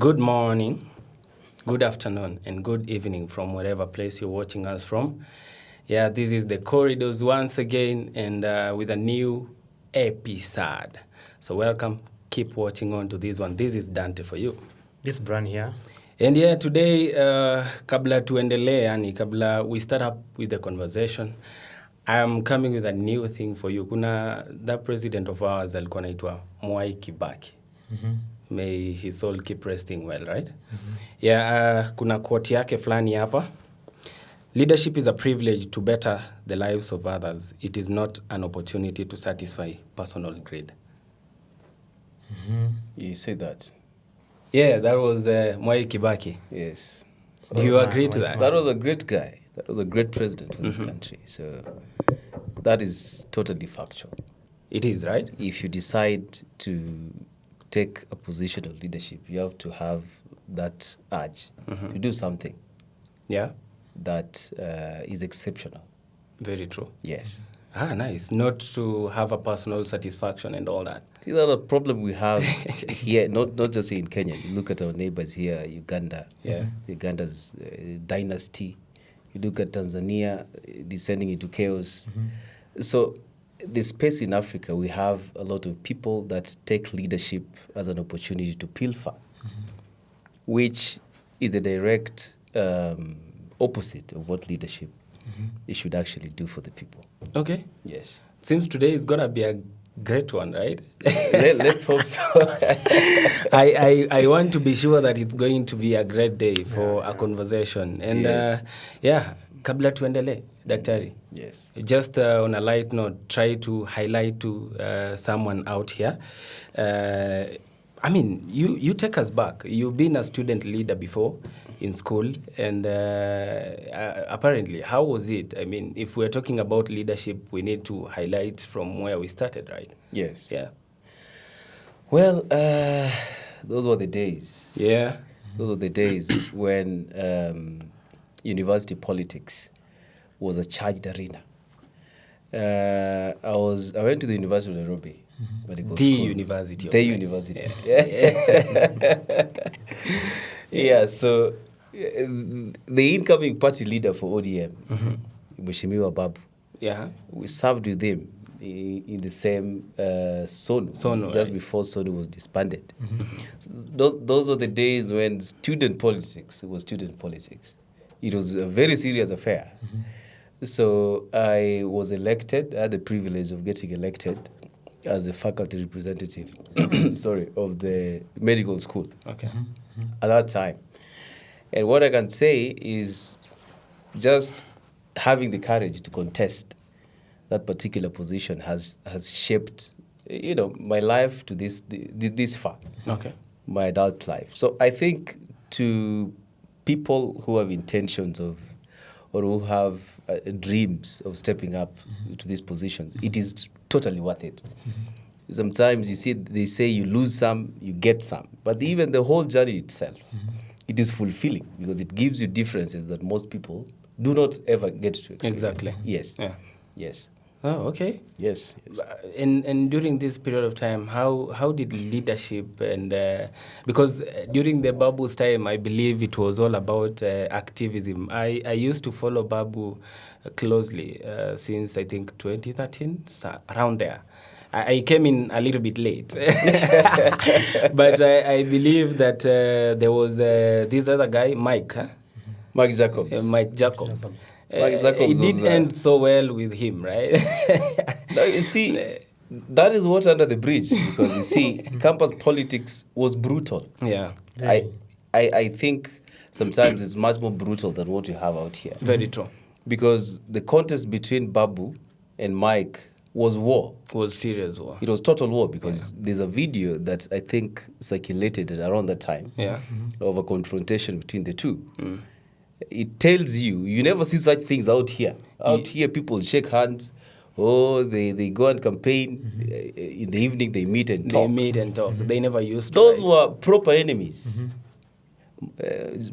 Good morning, good afternoon, and good evening from wherever place you're watching us from. Yeah, this is The Corridors once again, and with a new episode. So welcome, keep watching on to this one. This is Dante for you. This brand here. And yeah, today, kabla we start up with the conversation, I'm coming with a new thing for you. Kuna that president of ours alikuwa anaitwa Mwai Kibaki. May his soul keep resting well, right? Yeah, kuna quote yake fulani hapa. Leadership is a privilege to better the lives of others. It is not an opportunity to satisfy personal greed. You say that? Yeah, that was Mwai Kibaki. Yes. Do you agree to that? That was a great guy. That was a great president for this country. So that is totally factual. It is, right? If you decide to take a position of leadership, you have to have that urge to do something Yeah, that is exceptional. very true. Yes. Ah, nice. Not to have a personal satisfaction and all that. See, that's a problem we have here, not just in Kenya. You look at our neighbors here, Uganda. Yeah. Uganda's dynasty. You look at Tanzania descending into chaos. So the space in Africa, we have a lot of people that take leadership as an opportunity to pilfer, which is the direct opposite of what leadership it should actually do for the people. Okay. Yes. Seems today is going to be a great one, right? Let's hope so. I want to be sure that it's going to be a great day for a conversation. And Yes. kabla tuendele, Daktari. Yes. Just on a light note, try to highlight to someone out here. I mean, you take us back. You've been a student leader before in school, and apparently, how was it? I mean, if we're talking about leadership, we need to highlight from where we started, right? Yes. Yeah. Well, those were the days. Yeah. Those were the days when university politics was a charged arena. I went to the University of Nairobi. Medical The School. University of The Nairobi. university. Yeah, so the incoming party leader for ODM, Mheshimiwa Babu, Yeah. we served with him in the same SONU, just before SONU was disbanded. So those were the days when student politics was student politics. It was a very serious affair. So I was elected. I had the privilege of getting elected as a faculty representative, of the medical school Okay. at that time. And what I can say is just having the courage to contest that particular position has shaped, my life to this far, Okay. my adult life. So I think to people who have intentions of, or who have dreams of stepping up to these positions, it is totally worth it. Sometimes you see, they say you lose some, you get some. But even the whole journey itself, it is fulfilling because it gives you differences that most people do not ever get to experience. Exactly. Yes. Yeah. Yes. Oh, okay. Yes. And during this period of time, how did leadership and because during the Babu's time, I believe it was all about activism. I used to follow Babu closely since I think 2013, around there. I came in a little bit late, but I believe that there was this other guy, Mike. Huh? Mike Jacobs. Mike Jacobs. Mike Jacobs it didn't was, end so well with him, right? Now, you see, that is what under the bridge, because you see, campus politics was brutal. Yeah. I think sometimes it's much more brutal than what you have out here. Very true. Because the contest between Babu and Mike was war. It was serious war. It was total war because there's a video that I think circulated around that time of a confrontation between the two. It tells you never see such things out here. Out here, people shake hands. Oh, they go and campaign. In the evening, they meet and talk. They meet and talk. They never used to. Those were proper enemies.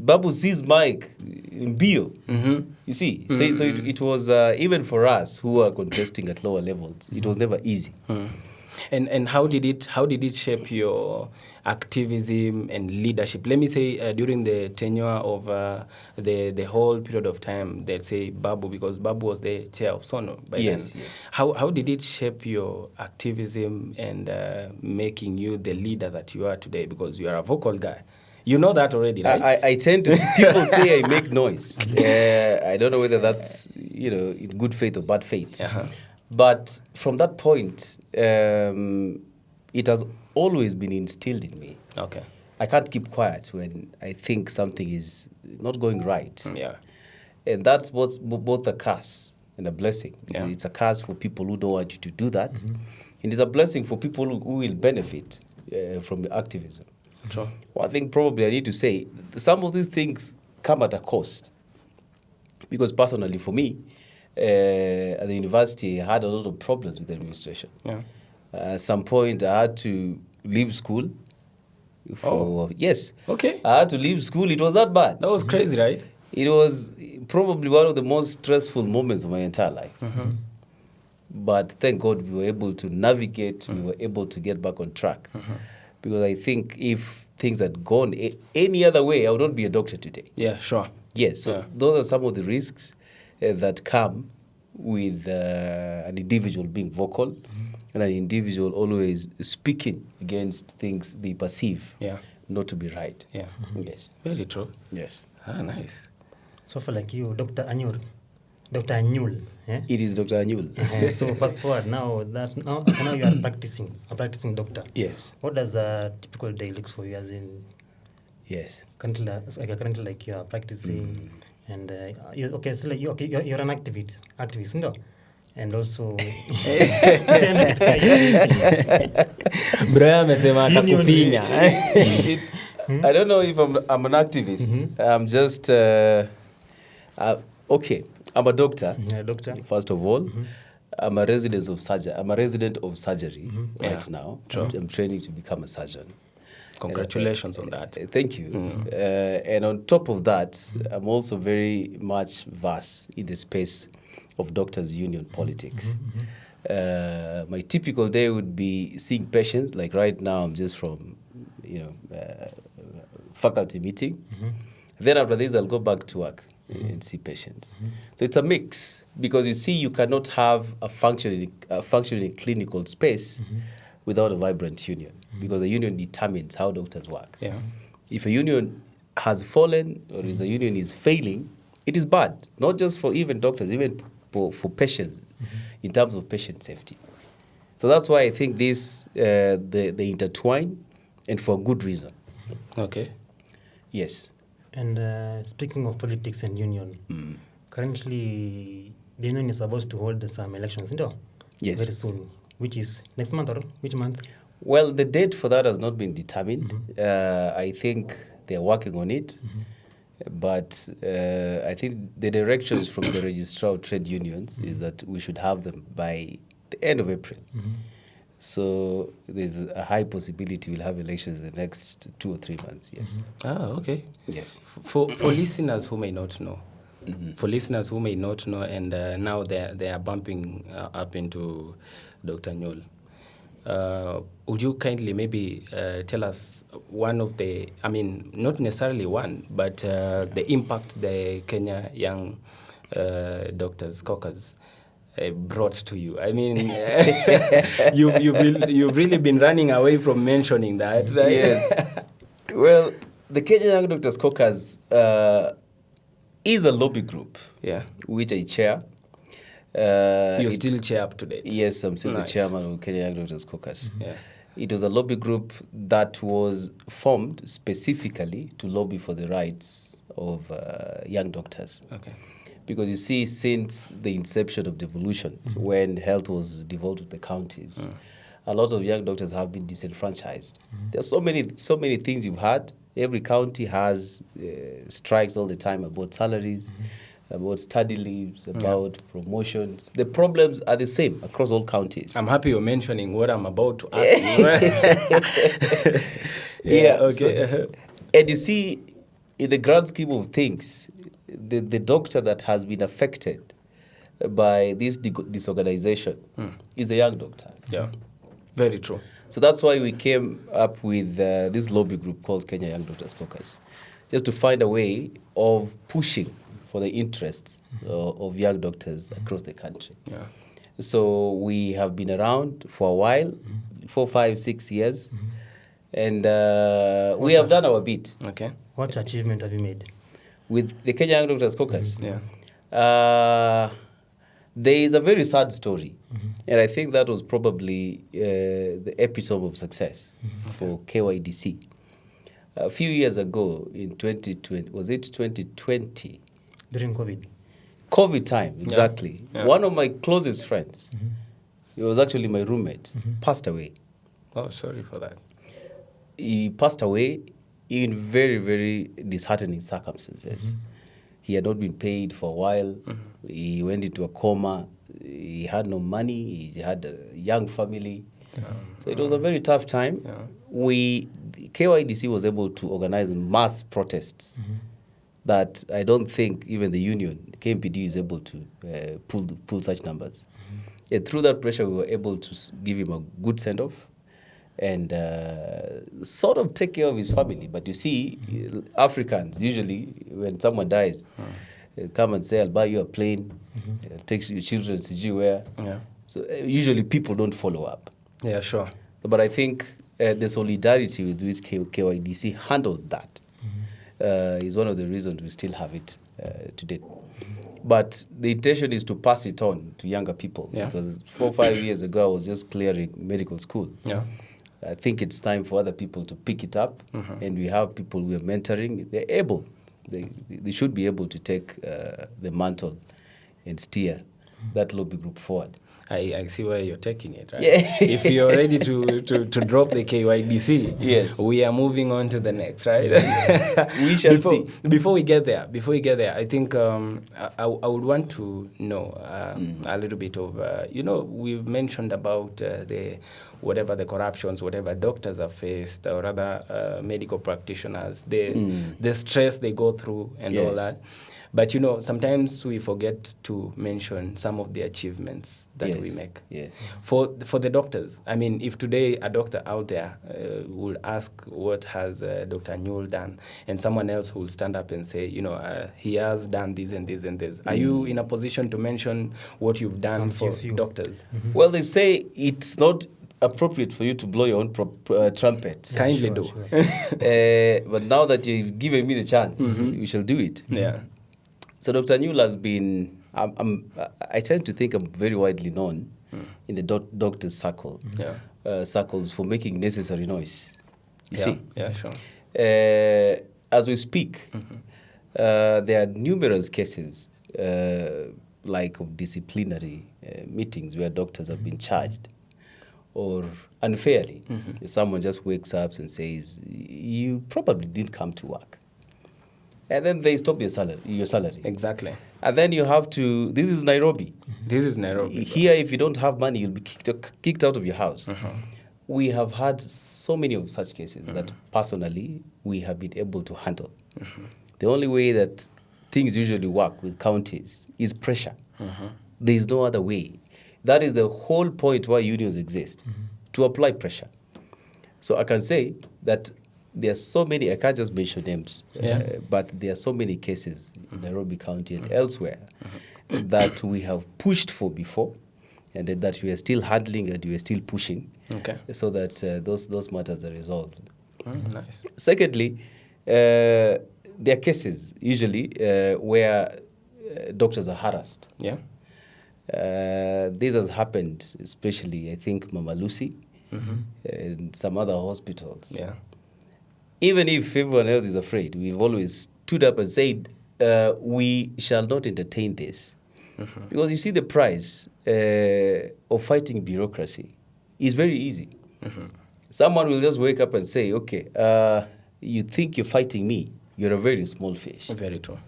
Babu sees Mike in Bio. You see, so it was even for us who are contesting at lower levels, it was never easy. And how did it shape your activism and leadership? Let me say during the tenure of the whole period of time, let's say Babu, because Babu was the chair of Sono by then. Yes. How did it shape your activism and making you the leader that you are today? Because you are a vocal guy. You know that already, right? I tend to, people say I make noise. I don't know whether that's, in good faith or bad faith. Uh-huh. But from that point, it has always been instilled in me. Okay. I can't keep quiet when I think something is not going right. Yeah. And that's both a curse and a blessing. Yeah. It's a curse for people who don't want you to do that. And it's a blessing for people who will benefit from your activism. True. One thing probably I need to say, some of these things come at a cost. Because personally for me, at the university, I had a lot of problems with the administration. Yeah. At some point, I had to leave school. Yes. Okay. I had to leave school. It was that bad. That was crazy, right? It was probably one of the most stressful moments of my entire life. But thank God we were able to navigate, we were able to get back on track. Because I think if things had gone any other way, I would not be a doctor today. Yeah, sure. Yes, so those are some of the risks that come with an individual being vocal and an individual always speaking against things they perceive not to be right. Yeah. Yes. Very true. Yes. Nice. So for like you, Dr. Anyul, Dr. Anyul. It is Dr. Anyul. So fast forward now you are a practicing doctor. Yes. What does a typical day look for you? As in, yes. Currently like you are practicing, and you're an activist, no? And also, Bro amesema atakufinya. I don't know if I'm an activist. I'm just okay. I'm a doctor. Yeah, doctor. First of all, I'm a resident of surgery right now. Sure. I'm training to become a surgeon. Congratulations on that. Thank you. And on top of that, I'm also very much versed in the space of doctors' union politics. My typical day would be seeing patients. Like right now, I'm just from, faculty meeting. Then after this, I'll go back to work and see patients. So it's a mix because you see, you cannot have a functioning clinical space without a vibrant union because the union determines how doctors work. Yeah. If a union has fallen or if a union is failing, it is bad, not just for even doctors, even for patients in terms of patient safety. So that's why I think this, they intertwine and for good reason. Okay. Yes. And speaking of politics and union, currently the union is supposed to hold some elections, Yes. very soon, which is next month or which month? Well, the date for that has not been determined. I think they're working on it. But I think the directions from the Registrar of Trade Unions is that we should have them by the end of April. So there's a high possibility we'll have elections in the next 2 or 3 months, yes. Okay. Yes. For listeners who may not know, and now they are bumping up into Dr. Anyul, would you kindly maybe tell us one of the, not necessarily one, but the impact the Kenya Young Doctors Caucus brought to you? You've really been running away from mentioning that, right? Yes. Well, the Kenya Young Doctors Caucus is a lobby group, which I chair. You're still chair up to date? Yes, I'm still the chairman of Kenya Young Doctors Caucus. It was a lobby group that was formed specifically to lobby for the rights of young doctors. Okay. Because you see, since the inception of devolution, when health was devolved to the counties, a lot of young doctors have been disenfranchised. There's so many things you've had. Every county has strikes all the time about salaries, about study leaves, about promotions. The problems are the same across all counties. I'm happy you're mentioning what I'm about to ask you. Okay. And you see, in the grand scheme of things, the doctor that has been affected by this disorganization is a young doctor. Yeah. Very true. So that's why we came up with this lobby group called Kenya Young Doctors Caucus, just to find a way of pushing for the interests of young doctors across the country. Yeah. So we have been around for a while, 4, 5, 6 years, and we have done our bit. Okay. What achievement have you made? With the Kenya Young Doctors Caucus, Yeah. there is a very sad story, and I think that was probably the epitome of success for KYDC. A few years ago, in 2020, was it 2020? During COVID? COVID time, exactly. Yeah. One of my closest friends, he was actually my roommate, passed away. Oh, sorry for that. He passed away in very, very disheartening circumstances. He had not been paid for a while. He went into a coma. He had no money. He had a young family. So it was a very tough time. KYDC was able to organize mass protests that I don't think even the union, KMPDU, is able to pull such numbers. And through that pressure, we were able to give him a good send-off and sort of take care of his family. But you see, Africans, usually, when someone dies, come and say, I'll buy you a plane, take your children to CG where. Yeah. So usually people don't follow up. Yeah, sure. But I think the solidarity with which KYDC handled that is one of the reasons we still have it today. But the intention is to pass it on to younger people. Yeah. Because 4 or 5 years ago, I was just clearing medical school. Yeah. I think it's time for other people to pick it up. And we have people we are mentoring. They're able. They should be able to take the mantle and steer that lobby group forward. I see where you're taking it, right? Yeah. If you're ready to drop the KYDC, Yes. we are moving on to the next, right? We shall see. Before we get there, I think I would want to know a little bit of, we've mentioned about the corruptions, whatever doctors have faced, or other medical practitioners, the stress they go through and all that. But, sometimes we forget to mention some of the achievements that we make. Yes. For the doctors, I mean, if today a doctor out there will ask what has Dr. Anyul done, and someone else will stand up and say, he has done this and this and this. Are you in a position to mention what you've done for doctors? Well, they say it's not appropriate for you to blow your own trumpet. Yeah, Kindly do. Sure. But now that you've given me the chance, we shall do it. Yeah. So Dr. Anyul has been, I tend to think I'm very widely known in the doctors' circles for making necessary noise. You see? Yeah, sure. As we speak, there are numerous cases like of disciplinary meetings where doctors have been charged or unfairly. If someone just wakes up and says, you probably didn't come to work. And then they stop your salary. Exactly. And then you have to, this is Nairobi. This is Nairobi. Here, if you don't have money, you'll be kicked out of your house. We have had so many of such cases that personally we have been able to handle. The only way that things usually work with counties is pressure. There is no other way. That is the whole point why unions exist, to apply pressure. So I can say that there are so many, I can't just mention names, but there are so many cases in Nairobi County and elsewhere that we have pushed for before and that we are still handling and we are still pushing so that those matters are resolved. Nice. Secondly, there are cases usually where doctors are harassed. Yeah. This has happened, especially, I think, Mama Lucy and some other hospitals. Yeah. Even if everyone else is afraid, we've always stood up and said, we shall not entertain this. Because you see the price of fighting bureaucracy is very easy. Someone will just wake up and say, okay, you think you're fighting me, you're a very small fish. Very true.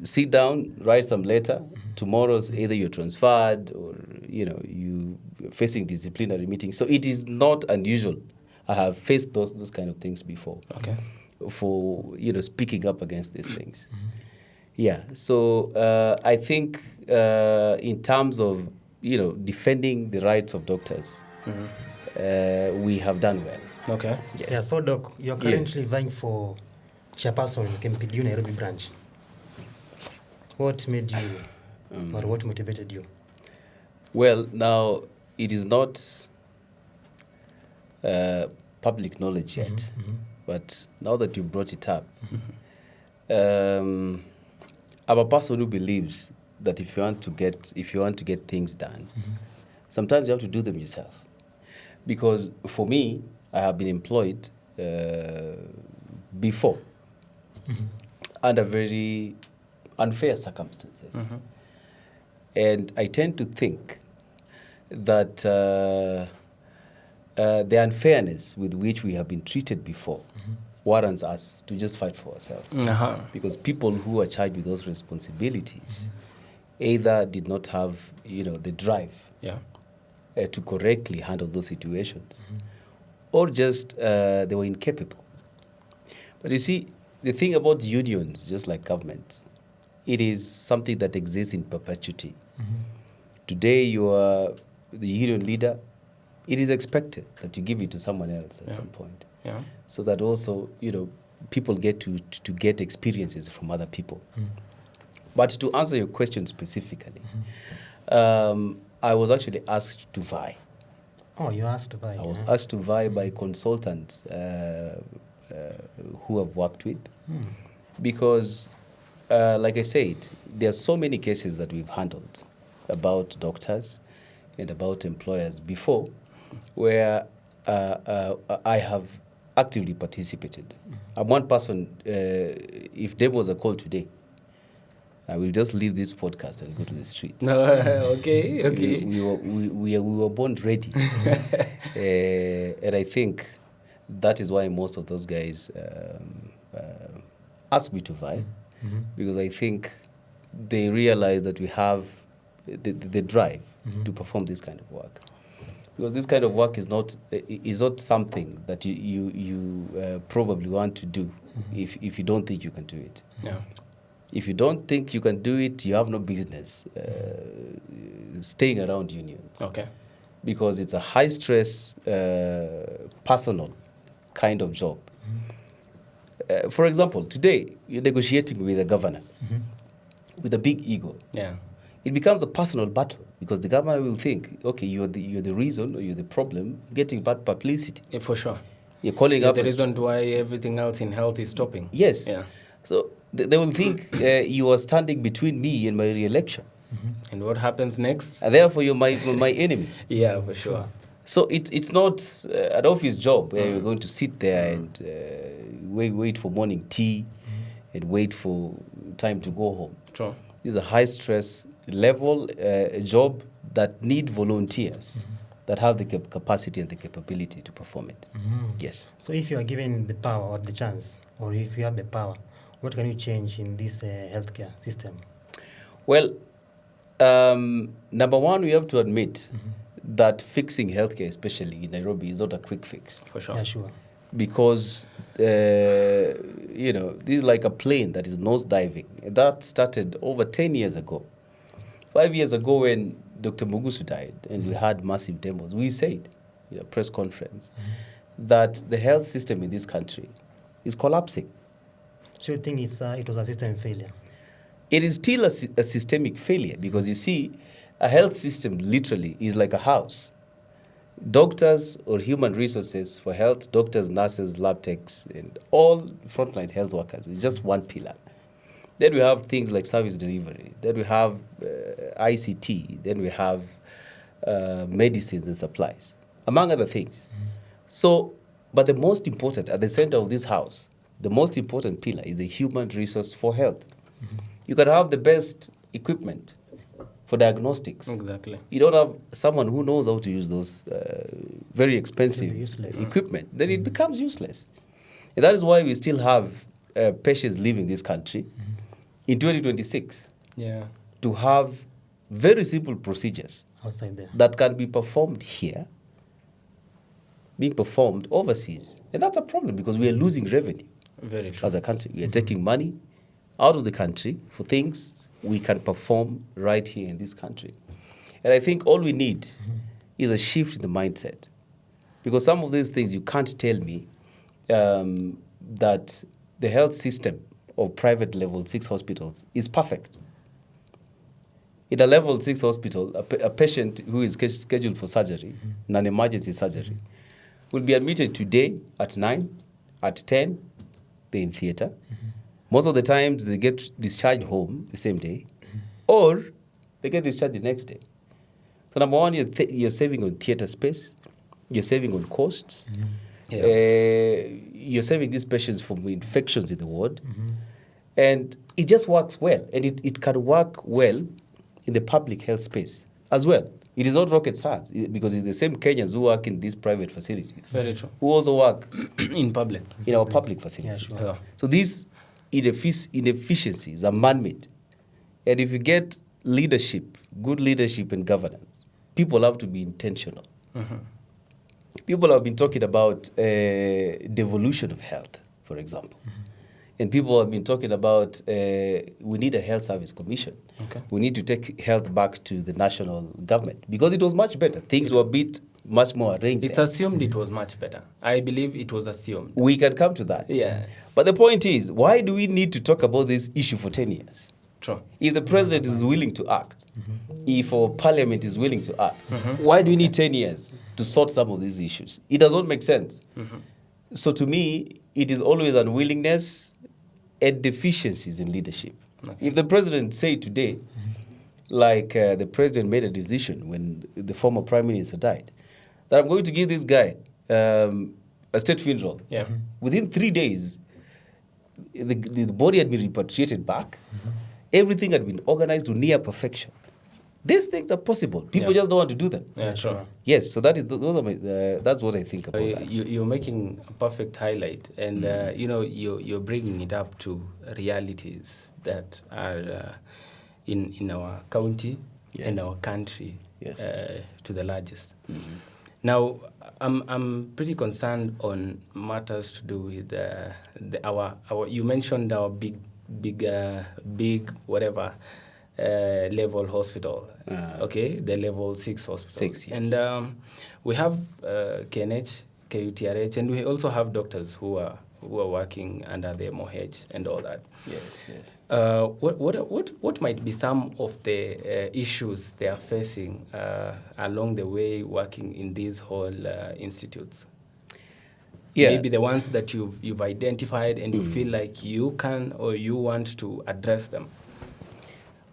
Sit down, write some letter. Tomorrow's either you're transferred or, you're facing disciplinary meetings. So it is not unusual. I have faced those kind of things before. Okay. For speaking up against these things. Yeah. So I think in terms of defending the rights of doctors, we have done well. Okay. Yes. Yeah, so Doc, you're currently vying for chairperson in KMPDU Nairobi Branch. What made you, or what motivated you? Well, now, it is not public knowledge yet, but now that you brought it up, I'm a person who believes that if you want to get things done, sometimes you have to do them yourself. Because for me, I have been employed before under very unfair circumstances. And I tend to think that the unfairness with which we have been treated before warrants us to just fight for ourselves. Because people who are charged with those responsibilities either did not have, the drive to correctly handle those situations, or just they were incapable. But you see, the thing about unions, just like governments, it is something that exists in perpetuity. Today you are the union leader. It is expected that you give it to someone else at some point. So that also, people get to get experiences from other people. But to answer your question specifically, I was actually asked to vie. Oh, you asked to vie. I was asked to vie by consultants who I've worked with. Because, like I said, there are so many cases that we've handled about doctors and about employers before where I have actively participated. I'm one person, if there was a call today, I will just leave this podcast and go to the streets. No, okay. We were born ready. And I think that is why most of those guys asked me to vie, because I think they realize that we have the drive to perform this kind of work. Because this kind of work is not something that you probably want to do if you don't think you can do it. If you don't think you can do it, you have no business staying around unions. Okay. Because it's a high-stress, personal kind of job. For example, today, you're negotiating with a governor with a big ego. It becomes a personal battle because the governor will think, okay, you're the reason or you're the problem, getting bad publicity. For sure. You're calling up the reason why everything else in health is stopping. Yes. So they will think you are standing between me and my re-election. And what happens next? And therefore, you're my enemy. Yeah, for sure. So it's not an office job where you're going to sit there and wait for morning tea and wait for time to go home. True. This is a high-stress level job that need volunteers that have the capacity and the capability to perform it. Yes. So if you are given the power or the chance, or if you have the power, what can you change in this healthcare system? Well, number one, we have to admit that fixing healthcare, especially in Nairobi, is not a quick fix. For sure. Yeah, sure. Because, this is like a plane that is nose diving. That started over 10 years ago. 5 years ago when Dr. Mugusu died and we had massive demos, we said in a press conference that the health system in this country is collapsing. So you think it was a system failure? It is still a systemic failure because you see, a health system literally is like a house. Doctors or human resources for health, doctors, nurses, lab techs, and all frontline health workers is just one pillar. Then we have things like service delivery. Then we have ICT. Then we have medicines and supplies, among other things. So, but the most important, at the center of this house, the most important pillar is the human resource for health. You can have the best equipment for diagnostics. Exactly. You don't have someone who knows how to use those very expensive equipment, then it becomes useless. And that is why we still have patients leaving this country in 2026 to have very simple procedures outside there that can be performed here, being performed overseas. And that's a problem because we are losing revenue. Very true. As a country. We are taking money out of the country for things we can perform right here in this country. And I think all we need is a shift in the mindset. Because some of these things you can't tell me that the health system of private level 6 hospitals is perfect. In a level 6 hospital, a patient who is scheduled for surgery, non-emergency surgery, will be admitted today at 9, at 10, they're in theatre. Most of the times they get discharged home the same day, or they get discharged the next day. So number one, you're saving on theatre space, you're saving on costs, you're saving these patients from infections in the ward, and it just works well. And it can work well in the public health space as well. It is not rocket science, because it's the same Kenyans who work in these private facilities. Very true. Who also work in public. In our public facilities. Yeah, sure. Yeah. So these inefficiencies are man-made. And if you get leadership, good leadership and governance, people have to be intentional. People have been talking about devolution of health, for example. And people have been talking about we need a health service commission. Okay. We need to take health back to the national government because it was much better. Things were a bit much more arranged. It's assumed it was much better. I believe it was assumed. We can come to that. Yeah. But the point is, why do we need to talk about this issue for 10 years? True. If the president is willing to act, if our parliament is willing to act, why do we need 10 years to sort some of these issues? It does not make sense. So to me, it is always unwillingness and deficiencies in leadership. Okay. If the president say today, like the president made a decision when the former prime minister died, that I'm going to give this guy a state funeral. Yeah. Within 3 days, the body had been repatriated back. Everything had been organized to near perfection. These things are possible. People just don't want to do them. Yeah, true. Yes, so those are my, that's what I think about that. You're making a perfect highlight, and you're bringing it up to realities that are in our county and our country, to the largest. Now, I'm pretty concerned on matters to do with our. You mentioned our big whatever. Level hospital, the level 6 hospital. 6, yes. And we have KNH, KUTRRH, and we also have doctors who are working under the MOH and all that. Yes, yes. What might be some of the issues they are facing along the way working in these whole institutes? Yeah. Maybe the ones that you've identified and you feel like you can or you want to address them.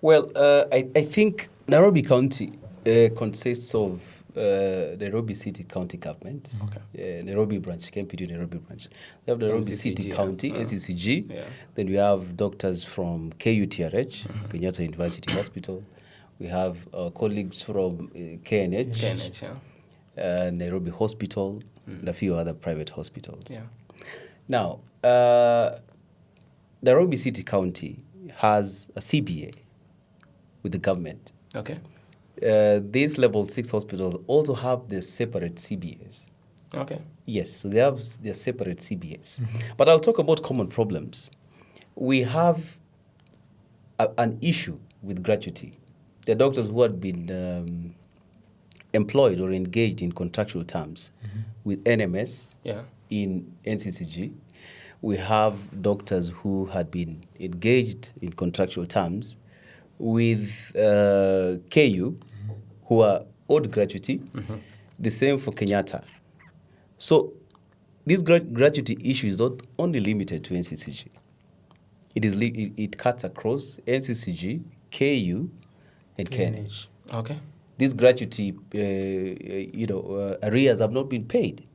Well, I think Nairobi County consists of Nairobi City County Government, Nairobi Branch, KMPDU Nairobi Branch. We have Nairobi NCCG, City County, NCCG. Yeah. Then we have doctors from KUTRRH, Kenyatta University Hospital. We have colleagues from KNH, Nairobi Hospital, and a few other private hospitals. Yeah. Now, Nairobi City County has a CBA with the government. Okay. These level 6 hospitals also have their separate CBAs. Okay. Yes, so they have their separate CBAs. But I'll talk about common problems. We have an issue with gratuity. There are doctors who had been employed or engaged in contractual terms with NMS in NCCG. We have doctors who had been engaged in contractual terms with KU, who are owed gratuity, the same for Kenyatta. So this gratuity issue is not only limited to NCCG. It cuts across NCCG, KU, and KNH. Okay. These gratuity arrears have not been paid.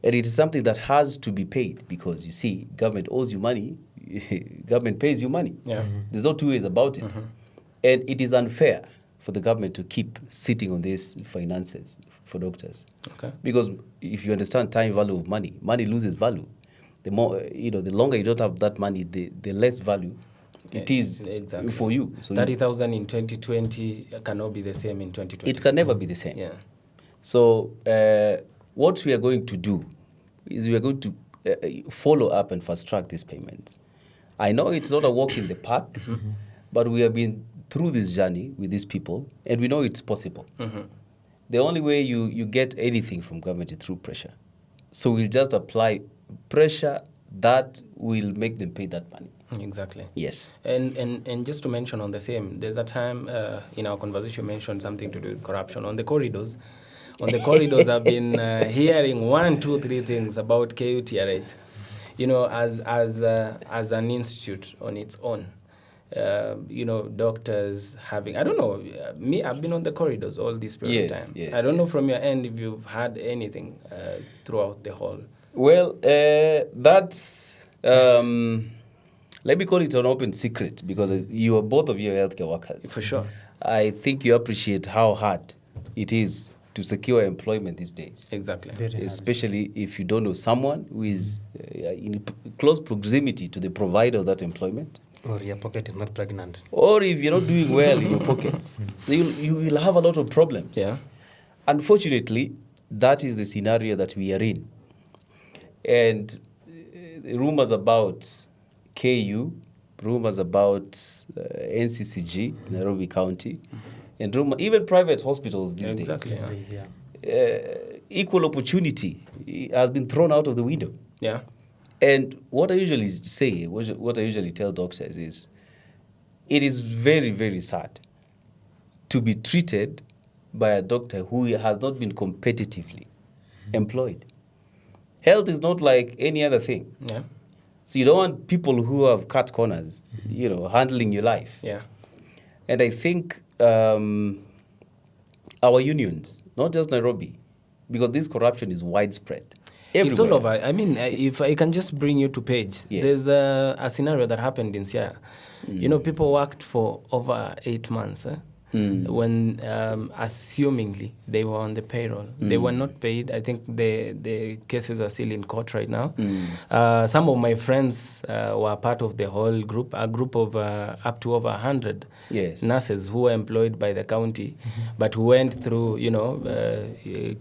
And it is something that has to be paid because, you see, government owes you money, government pays you money. Yeah. There's no two ways about it. And it is unfair for the government to keep sitting on these finances for doctors. Okay. Because if you understand time value of money, money loses value. The more, the longer you don't have that money, the less value it is for you. So 30,000 in 2020 cannot be the same in 2020. It can never be the same. Yeah. So what we are going to do is we are going to follow up and fast track these payments. I know it's not a walk in the park, but we have been through this journey with these people, and we know it's possible. the only way you get anything from government is through pressure. So we'll just apply pressure that will make them pay that money. Exactly. Yes. And just to mention on the same, there's a time in our conversation you mentioned something to do with corruption on the corridors. On the corridors, I've been hearing 1, 2, 3 things about KUTRRH, as an institute on its own. Doctors having, I don't know, I've been on the corridors all this period of time. Yes, I don't know from your end if you've had anything throughout the whole. Well, that's, let me call it an open secret, because both of you are healthcare workers. For sure. I think you appreciate how hard it is to secure employment these days. Exactly. Especially if you don't know someone who is in close proximity to the provider of that employment. Or your pocket is not pregnant. Or if you're not doing well in your pockets. So you will have a lot of problems. Yeah. Unfortunately, that is the scenario that we are in. And rumors about KU, rumors about NCCG, Nairobi County, and even private hospitals these days. Exactly. Equal opportunity has been thrown out of the window. Yeah. And what I usually say, what I usually tell doctors is, it is very, very sad to be treated by a doctor who has not been competitively employed. Health is not like any other thing. Yeah. So you don't want people who have cut corners, handling your life. Yeah. And I think our unions, not just Nairobi, because this corruption is widespread. Everywhere. It's all over. I mean, if I can just bring you to page, Yes. there's a scenario that happened in Sierra. People worked for over 8 months when, assumingly, they were on the payroll. They were not paid. I think the cases are still in court right now. Some of my friends were part of the whole group, a group of up to over 100 nurses who were employed by the county, but who went through,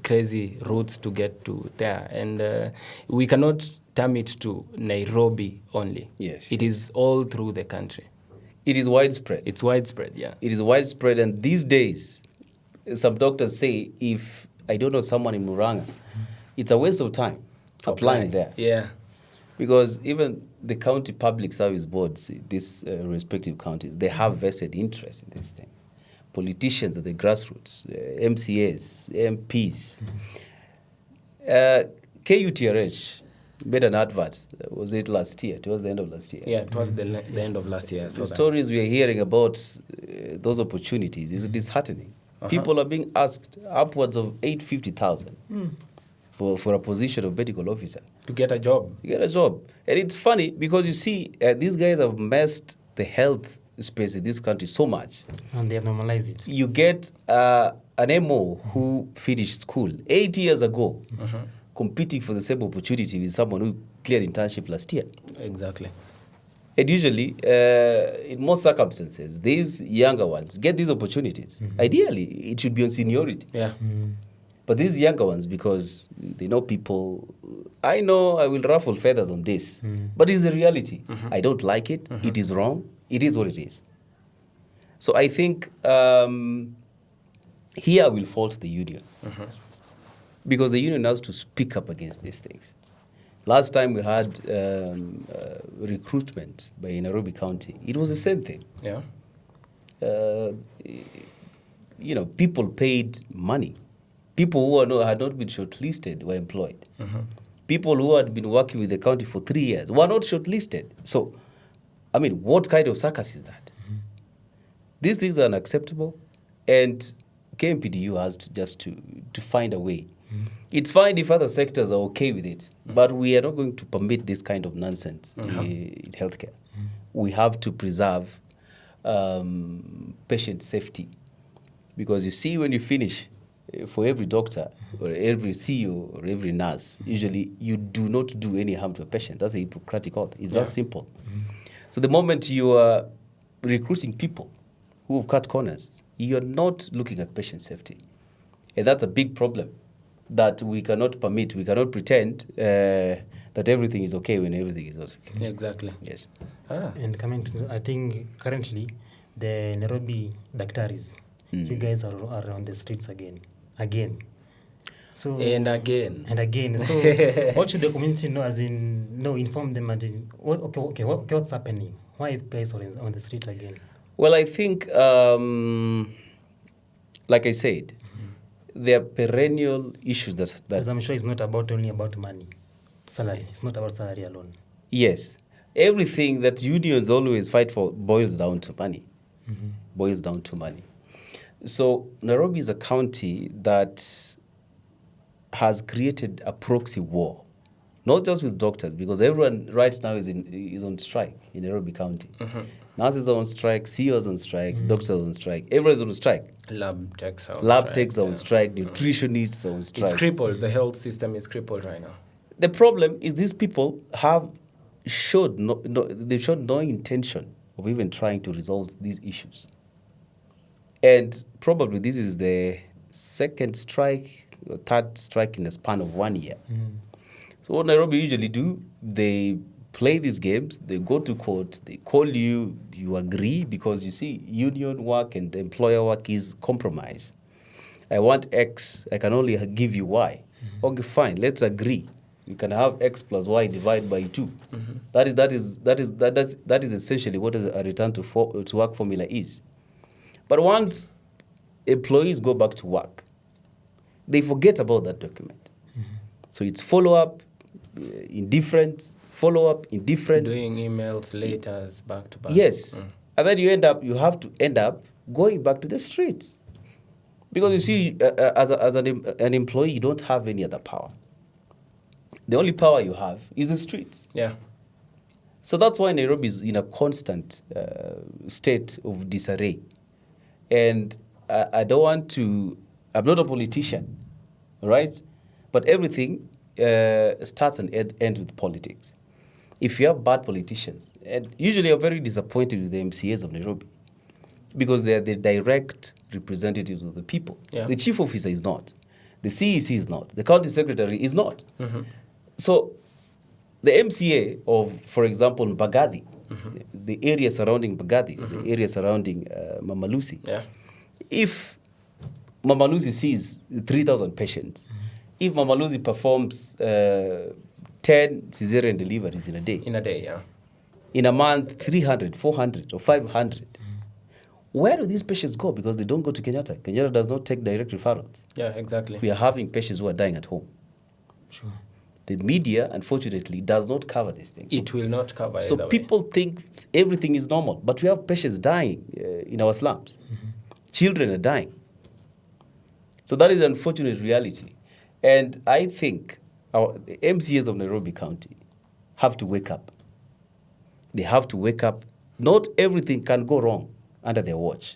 crazy routes to get to there. And we cannot term it to Nairobi only. Yes. It is all through the country. It is widespread. It's widespread, yeah. It is widespread, and these days, some doctors say, if I don't know someone in Muranga, it's a waste of time applying there. Yeah. Because even the county public service boards, these respective counties, they have vested interest in this thing. Politicians at the grassroots, MCAs, MPs. KUTRRH made an advert, was it last year? Towards the end of last year. Yeah, it was the end of last year. The stories we are hearing about those opportunities is disheartening. People are being asked upwards of 850,000 for a position of medical officer. To get a job. You get a job. And it's funny because you see, these guys have messed the health space in this country so much. And they have normalized it. You get an MO who finished school 8 years ago, competing for the same opportunity with someone who cleared internship last year. Exactly. And usually, in most circumstances, these younger ones get these opportunities. Ideally, it should be on seniority. Yeah. But these younger ones, because they know people, I know I will ruffle feathers on this, but it's the reality. I don't like it. It is wrong. It is what it is. So I think here I will fault the union. Because the union has to speak up against these things. Last time we had recruitment by Nairobi County, it was the same thing. Yeah. People paid money. People who had not been shortlisted were employed. People who had been working with the county for 3 years were not shortlisted. So, I mean, what kind of circus is that? These things are unacceptable, and KMPDU has to find a way. It's fine if other sectors are okay with it, but we are not going to permit this kind of nonsense in healthcare. We have to preserve patient safety. Because you see, when you finish, for every doctor or every CEO or every nurse, usually you do not do any harm to a patient. That's a Hippocratic oath. It's just simple. So the moment you are recruiting people who have cut corners, you're not looking at patient safety. And that's a big problem that we cannot permit. We cannot pretend that everything is okay when everything is not okay. Exactly. Yes. And coming to, I think currently the Nairobi Doctors, you guys are on the streets again. again. So And again. So what should the community know, as in inform them and what's happening? Why are guys on the street again? Well, I think, like I said, there are perennial issues that Because I'm sure it's not only about money, salary. It's not about salary alone. Yes. Everything that unions always fight for boils down to money. Boils down to money. So Nairobi is a county that has created a proxy war, not just with doctors, because everyone right now is on strike in Nairobi County. Nurses are on strike, CEOs on strike, doctors are on strike, everyone's on strike. Lab techs are on strike, nutritionists are on strike. It's crippled. The health system is crippled right now. The problem is these people showed no intention of even trying to resolve these issues. And probably this is the second strike or third strike in the span of 1 year. So what Nairobi usually do, they play these games, they go to court, they call you, you agree, because you see union work and employer work is compromise. I want X, I can only give you Y. Okay, fine, let's agree. You can have X plus Y divided by 2. That is essentially what a return to work formula is. But once employees go back to work, they forget about that document. So it's follow-up, indifference, follow-up, indifference. Doing emails, letters, back to back. Yes. And then you have to end up going back to the streets. Because you see, as an employee, you don't have any other power. The only power you have is the streets. Yeah. So that's why Nairobi is in a constant state of disarray. And I don't want to, I'm not a politician, right? But everything starts and ends with politics. If you have bad politicians, and usually I'm very disappointed with the MCAs of Nairobi, because they are the direct representatives of the people. Yeah. The chief officer is not. The CEC is not. The county secretary is not. So the MCA of, for example, Mbagathi, the area surrounding Mbagathi, the area surrounding Mama Lucy, if Mama Lucy sees 3,000 patients, if Mama Lucy performs 10 cesarean deliveries in a day, in a month 300, 400 or 500, where do these patients go? Because they don't go to Kenyatta. Kenyatta does not take direct referrals. Yeah, exactly. We are having patients who are dying at home. Sure. The media, unfortunately, does not cover these things. It will not cover So either people think everything is normal, but we have patients dying in our slums. Children are dying. So that is an unfortunate reality. And I think the MCAs of Nairobi County have to wake up. They have to wake up. Not everything can go wrong under their watch,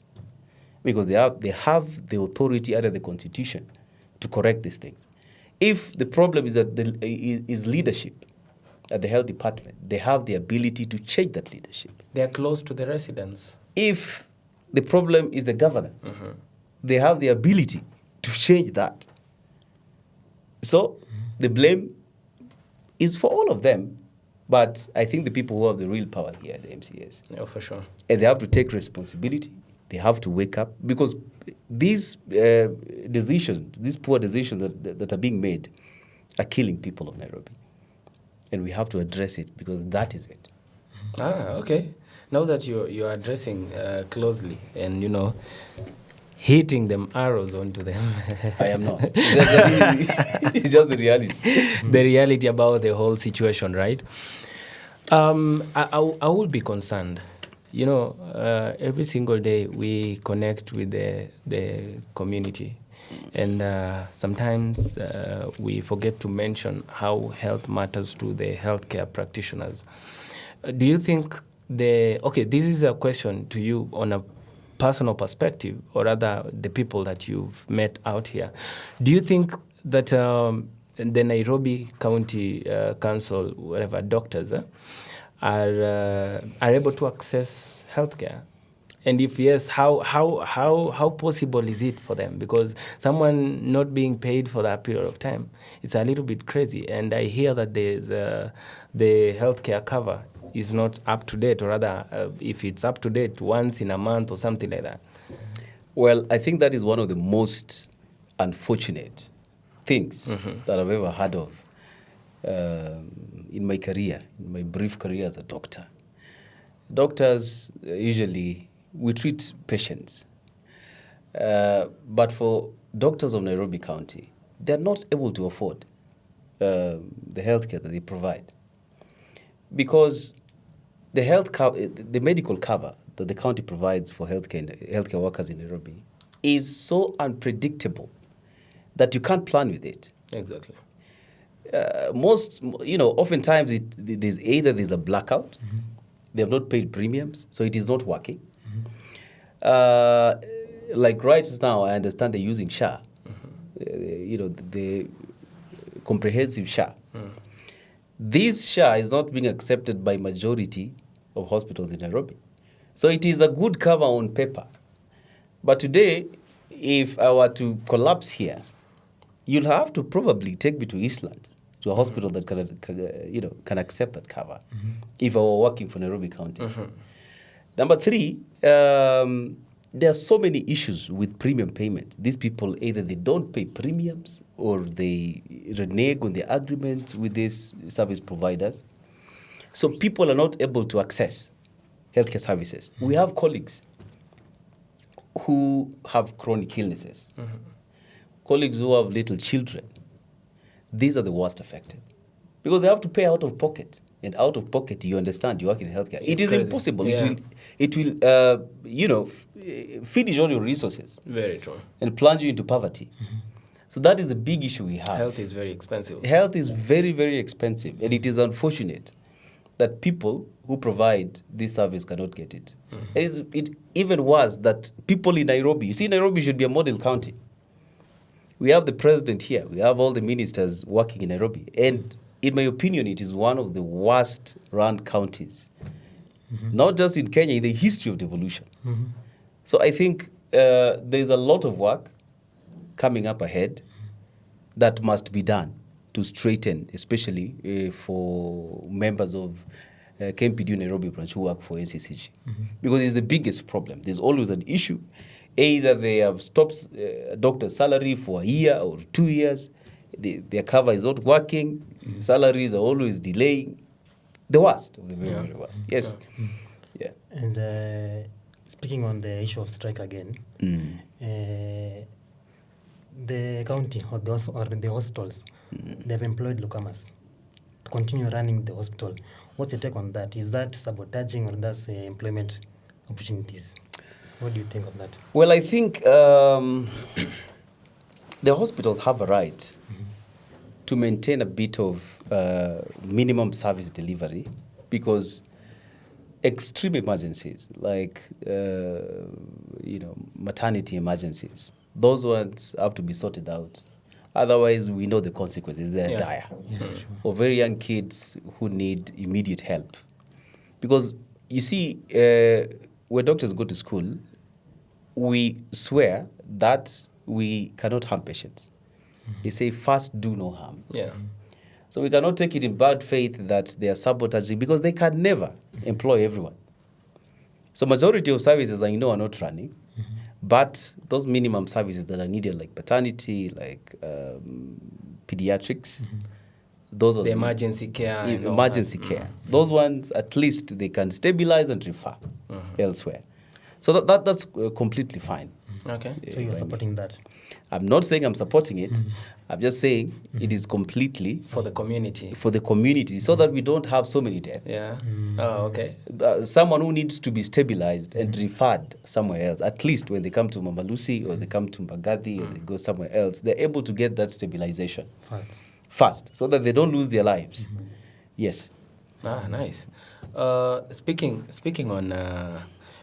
because they have the authority under the Constitution to correct these things. If the problem is that is leadership at the health department, they have the ability to change that leadership. They are close to the residents. If the problem is the governor, they have the ability to change that. So the blame is for all of them, but I think the people who have the real power here are the MCAs. Yeah, for sure. And they have to take responsibility. They have to wake up, because these decisions, these poor decisions that are being made, are killing people of Nairobi. And we have to address it, because that is it. Okay. Now that you're addressing closely and, hitting them arrows onto them. I am not. It's just the reality. The reality about the whole situation, right? I would be concerned. Every single day we connect with the community, and sometimes we forget to mention how health matters to the healthcare practitioners. Do you think this is a question to you on a personal perspective, or rather the people that you've met out here. Do you think that the Nairobi County Council, whatever, doctors are able to access healthcare? And if yes, how possible is it for them? Because someone not being paid for that period of time, it's a little bit crazy. And I hear that there's the healthcare cover is not up to date, or rather, if it's up to date, once in a month or something like that. Well, I think that is one of the most unfortunate things that I've ever heard of in my career, in my brief career as a doctor. Doctors, usually, we treat patients. But for doctors of Nairobi County, they're not able to afford the healthcare that they provide. Because the medical cover that the county provides for healthcare workers in Nairobi is so unpredictable that you can't plan with it. Exactly. Oftentimes there's a blackout. They have not paid premiums, so it is not working. Like right now, I understand they're using SHA, the comprehensive SHA. This SHA is not being accepted by majority of hospitals in Nairobi. So it is a good cover on paper. But today, if I were to collapse here, you'll have to probably take me to Eastland, to a hospital that can accept that cover, if I were working for Nairobi County. Number 3, there are so many issues with premium payments. These people, either they don't pay premiums or they renege on the agreement with these service providers. So people are not able to access healthcare services. We have colleagues who have chronic illnesses, colleagues who have little children. These are the worst affected because they have to pay out of pocket. And out of pocket, you understand, you work in healthcare. It is impossible. Yeah. It will finish all your resources. Very true. And plunge you into poverty. So that is a big issue we have. Health is very expensive. Health is very, very expensive. And it is unfortunate that people who provide this service cannot get it. It even worse that people in Nairobi, you see, Nairobi should be a model county. We have the president here. We have all the ministers working in Nairobi. And in my opinion, it is one of the worst run counties, not just in Kenya, in the history of devolution. So I think there's a lot of work coming up ahead that must be done to straighten, especially for members of KMPDU Nairobi Branch who work for NCCG. Because it's the biggest problem. There's always an issue. Either they have stopped doctor's salary for a year or 2 years, their cover is not working, salaries are always delaying. The worst of the very, very worst. Yes. Yeah. And speaking on the issue of strike again, the county or the hospitals, they've employed locumers to continue running the hospital. What's your take on that? Is that sabotaging or that's employment opportunities? What do you think of that? Well, I think the hospitals have a right to maintain a bit of minimum service delivery because extreme emergencies like maternity emergencies, those ones have to be sorted out. Otherwise, we know the consequences. They're dire. Or very young kids who need immediate help. Because, you see, when doctors go to school, we swear that we cannot harm patients. They say, first, do no harm. So we cannot take it in bad faith that they are sabotaging because they can never employ everyone. So majority of services I know are not running, but those minimum services that are needed like paternity, like pediatrics, those are the emergency care. Emergency care. Those ones, at least they can stabilize and refer elsewhere. So that's completely fine. Okay. So you're supporting that? I'm not saying I'm supporting it. I'm just saying it is completely for the community. For the community, so that we don't have so many deaths. Oh, okay. Someone who needs to be stabilized and referred somewhere else, at least when they come to Mama Lucy or they come to Mbagathi or they go somewhere else, they're able to get that stabilization fast, so that they don't lose their lives. Yes. Nice. Speaking on,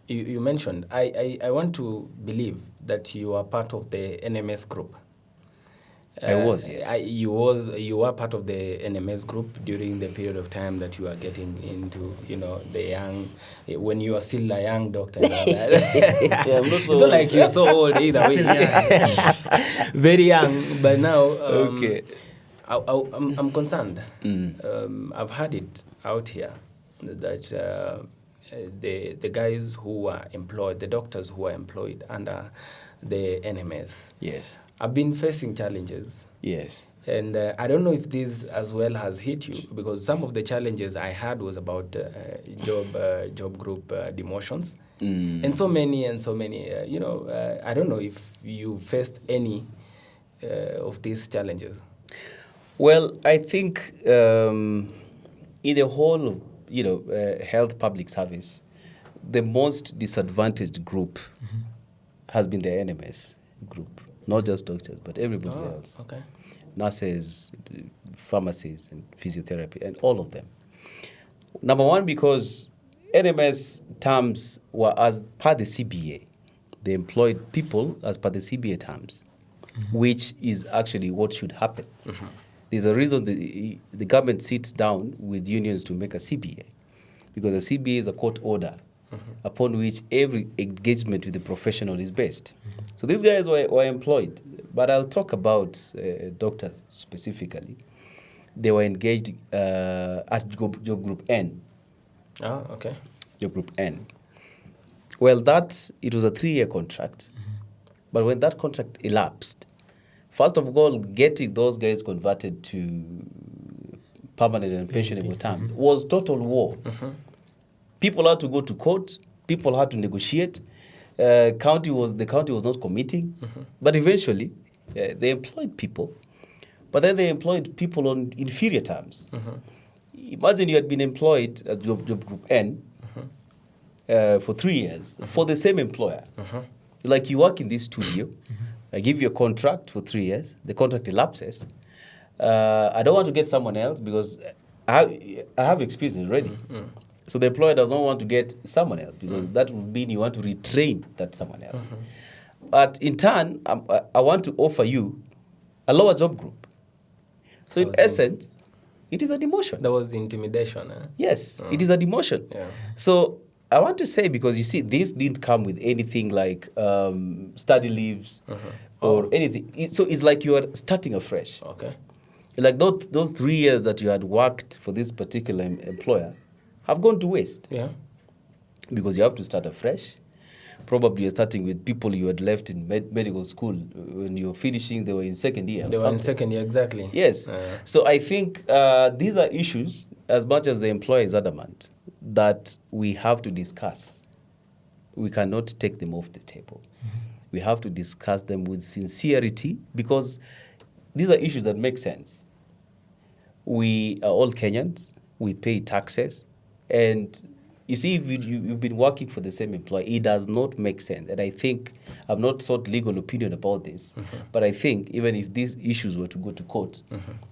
you mentioned, I want to believe that you are part of the NMS group. I was, yes. You were part of the NMS group during the period of time that you are getting into, the young, when you are still a young doctor. And all that. I'm not so it's not like you're so old either way. Very young, but now okay. I'm concerned. I've heard it out here that the guys who are employed, the doctors who are employed under the NMS, yes, I've been facing challenges. Yes. And I don't know if this as well has hit you, because some of the challenges I had was about job group demotions. And so many, I don't know if you faced any of these challenges. Well, I think in the whole of health public service, the most disadvantaged group has been the NMS group, not just doctors, but everybody else. Okay. Nurses, pharmacists, and physiotherapy, and all of them. Number one, because NMS terms were as per the CBA. They employed people as per the CBA terms, which is actually what should happen. There's a reason the government sits down with unions to make a CBA, because a CBA is a court order upon which every engagement with the professional is based. So these guys were employed. But I'll talk about doctors specifically. They were engaged at job group N. Oh, okay. Job group N. Well, it was a 3-year contract. But when that contract elapsed, first of all, getting those guys converted to permanent and pensionable terms was total war. People had to go to court. People had to negotiate. The county was not committing. But eventually, they employed people. But then they employed people on inferior terms. Imagine you had been employed at job group N for 3 years for the same employer. Like you work in this studio, I give you a contract for 3 years, the contract elapses. I don't want to get someone else because I have experience already. So the employer does not want to get someone else because that would mean you want to retrain that someone else. But in turn, I want to offer you a lower job group. So in essence, it is a demotion. That was the intimidation. Yes, it is a demotion. Yeah. So I want to say, because you see, this didn't come with anything like study leaves or anything. So it's like you are starting afresh. Okay. Like those 3 years that you had worked for this particular employer have gone to waste. Yeah. Because you have to start afresh. Probably you're starting with people you had left in medical school. When you were finishing, they were in second year. They were in second year, exactly. Yes. So I think these are issues, as much as the employer is adamant, that we have to discuss. We cannot take them off the table. We have to discuss them with sincerity, because these are issues that make sense. We are all Kenyans. We pay taxes. And you see, if you've been working for the same employer, it does not make sense. And I think, I've not sought legal opinion about this, but I think even if these issues were to go to court,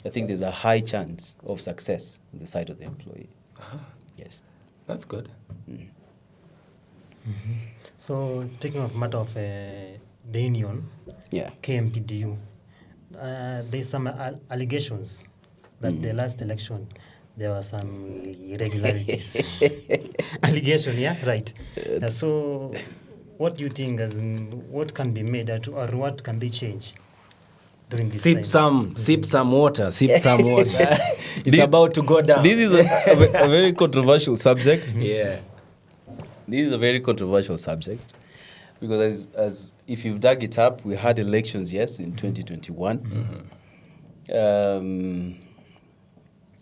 I think there's a high chance of success on the side of the employee. Yes. That's good. So speaking of matter of the union, KMPDU, there's some allegations that the last election there were some irregularities. Allegation, yeah, right. So, what do you think? As in, what can be made or what can be changed during this time? Sip some water. It's about to go down. This is a very controversial subject. Yeah. This is a very controversial subject because, as if you've dug it up, we had elections, yes, in 2021.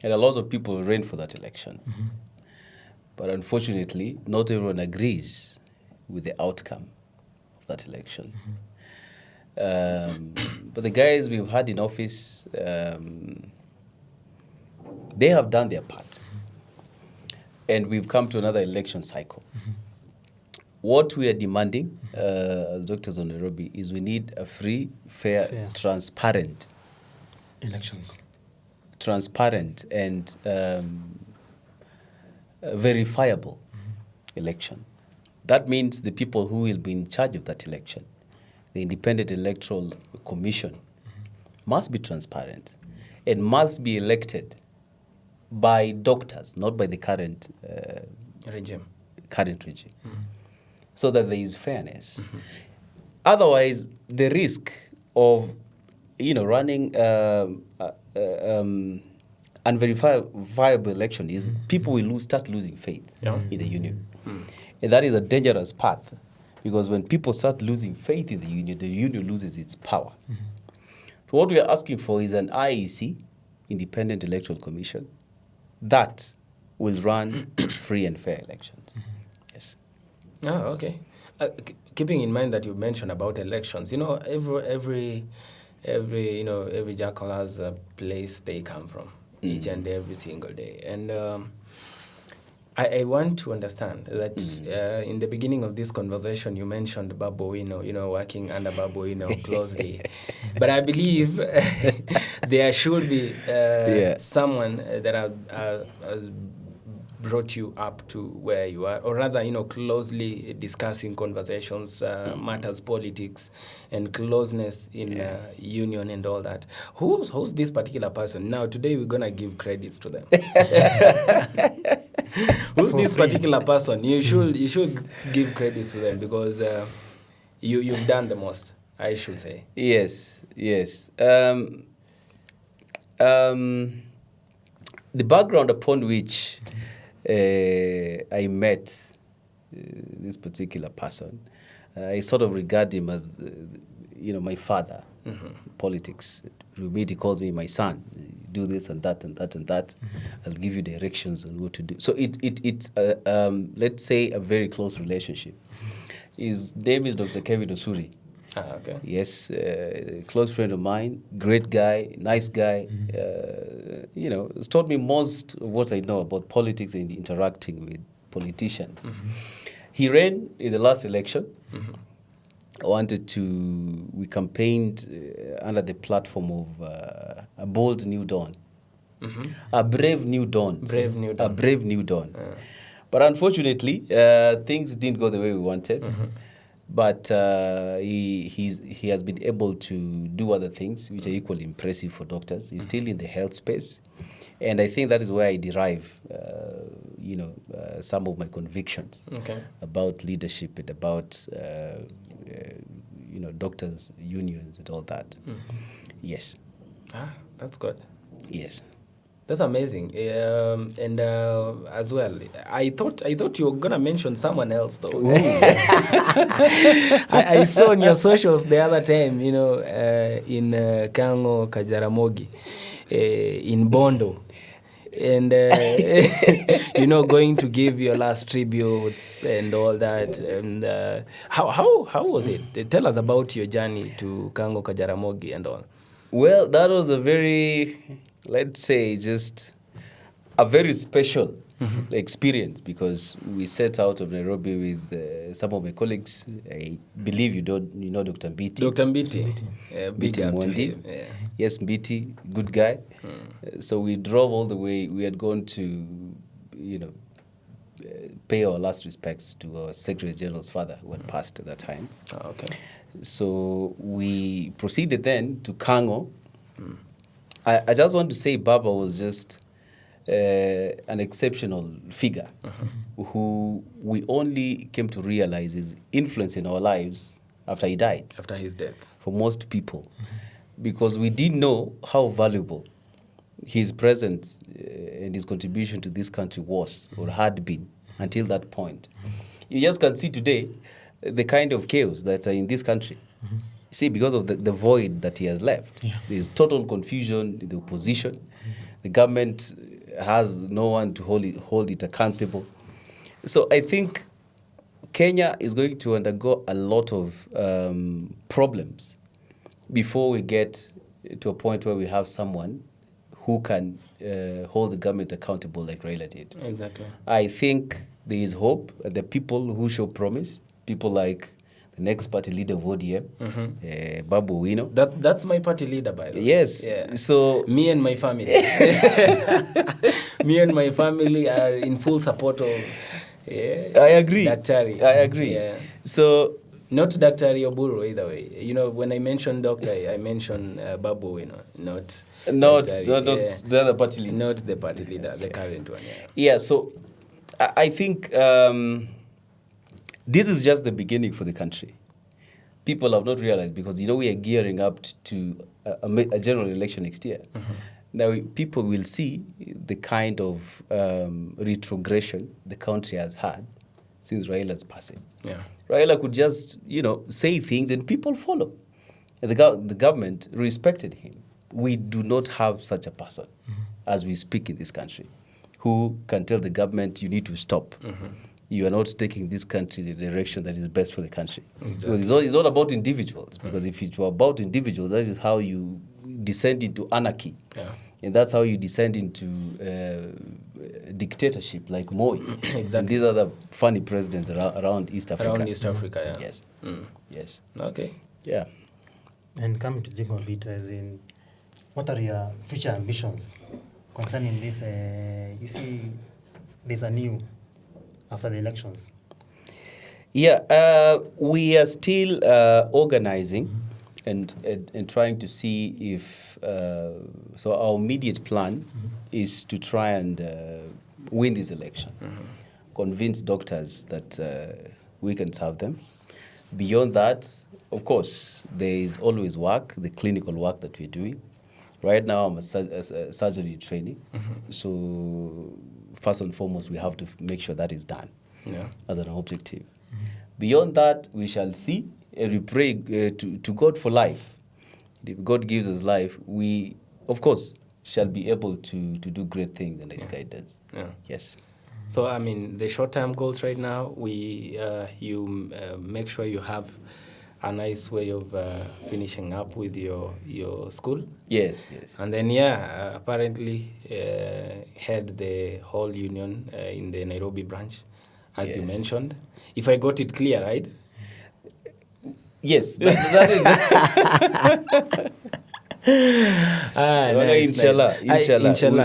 And a lot of people ran for that election. But unfortunately, not everyone agrees with the outcome of that election. But the guys we've had in office, they have done their part. And we've come to another election cycle. What we are demanding as doctors of Nairobi is we need a free, fair, transparent elections. Transparent and verifiable election. That means the people who will be in charge of that election, the Independent Electoral Commission, must be transparent and must be elected by doctors, not by the current regime. So that there is fairness. Otherwise, the risk of running unverifiable election is people will start losing faith in the union. And that is a dangerous path, because when people start losing faith in the union loses its power. So what we are asking for is an IEC, Independent Electoral Commission, that will run free and fair elections. Yes. Oh, okay. Keeping in mind that you mentioned about elections, every jackal has a place they come from each and every single day. And I want to understand that in the beginning of this conversation, you mentioned Babu Owino, working under Babu Owino closely. But I believe there should be someone that has brought you up to where you are, or rather, closely discussing conversations, matters, politics, and closeness in union and all that. Who's this particular person? Now, today we're going to give credits to them. Who's this particular person? You should give credits to them because you've done the most, I should say. Yes. The background upon which I met this particular person, I sort of regard him as, my father. Politics. He calls me my son. Do this and that and that and that. I'll give you directions on what to do. So it's let's say a very close relationship. His name is Dr. Kevin Osuri. Okay. Yes, a close friend of mine, great guy, nice guy. He's taught me most of what I know about politics and interacting with politicians. He ran in the last election. We campaigned under the platform of a bold new dawn. A brave new dawn. A brave new dawn. But unfortunately, things didn't go the way we wanted. But he has been able to do other things which are equally impressive for doctors. He's still in the health space. And I think that is where I derive, some of my convictions about leadership and about, doctors' unions and all that. Yes. That's good. Yes. That's amazing. And as well, I thought you were gonna mention someone else though. I saw on your socials the other time, in Kango Kajaramogi, in Bondo, and going to give your last tributes and all that. And how was it? Tell us about your journey to Kango Kajaramogi and all. Well, that was a very, let's say, just a very special experience because we set out of Nairobi with some of my colleagues. I believe you know Dr. Mbiti. Dr. Mbiti. Big Mbiti up to Mwendi. him. Yeah. Yes, Mbiti, good guy. So we drove all the way. We had gone to, pay our last respects to our Secretary General's father who had passed at that time. Oh, okay. So we proceeded then to Kango. I just want to say Baba was just an exceptional figure who we only came to realize his influence in our lives after he died. After his death. For most people. Because we didn't know how valuable his presence and his contribution to this country was or had been until that point. You just can see today the kind of chaos that are in this country. You see, because of the void that he has left. Yeah. There's total confusion in the opposition. The government has no one to hold it accountable. So I think Kenya is going to undergo a lot of problems before we get to a point where we have someone who can hold the government accountable like Raila did. Exactly. I think there is hope. The people who show promise, people like the next party leader of ODM, Babu Owino. That's my party leader, by the way. Yes. Yeah. So me and my family. Me and my family are in full support of I agree. Daktari. I agree. Yeah. So not Daktari Oburu either way. When I mention doctor, I mention Babu Owino, not the other party leader. Not the party leader, the current one. Yeah, so I think this is just the beginning for the country. People have not realized because, we are gearing up to a general election next year. Now, people will see the kind of retrogression the country has had since Raila's passing. Yeah. Raila could just, say things and people follow. And the government respected him. We do not have such a person as we speak in this country who can tell the government, you need to stop. You are not taking this country the direction that is best for the country. Because it's not about individuals. Because if it were about individuals, that is how you descend into anarchy. Yeah. And that's how you descend into dictatorship, like Moi. Exactly. And these are the funny presidents around East Africa. Around East Africa, yeah. Yes. Yes. Okay. Yeah. And coming to think of it, as in, what are your future ambitions concerning this? You see, there's a new after the elections. Yeah, we are still organizing and trying to see if so our immediate plan is to try and win this election, convince doctors that we can serve them. Beyond that, of course, there is always work, the clinical work that we're doing. Right now, I'm a surgery training, so first and foremost, we have to make sure that is done as an objective. Beyond that, we shall see and we pray to God for life. If God gives us life, we, of course, shall be able to do great things under His guidance. Yes. So, I mean, the short-term goals right now, you make sure you have a nice way of finishing up with your school. Yes. And then, apparently head the whole union in the Nairobi branch, as you mentioned. If I got it clear, right? Yes, that is. Inshallah,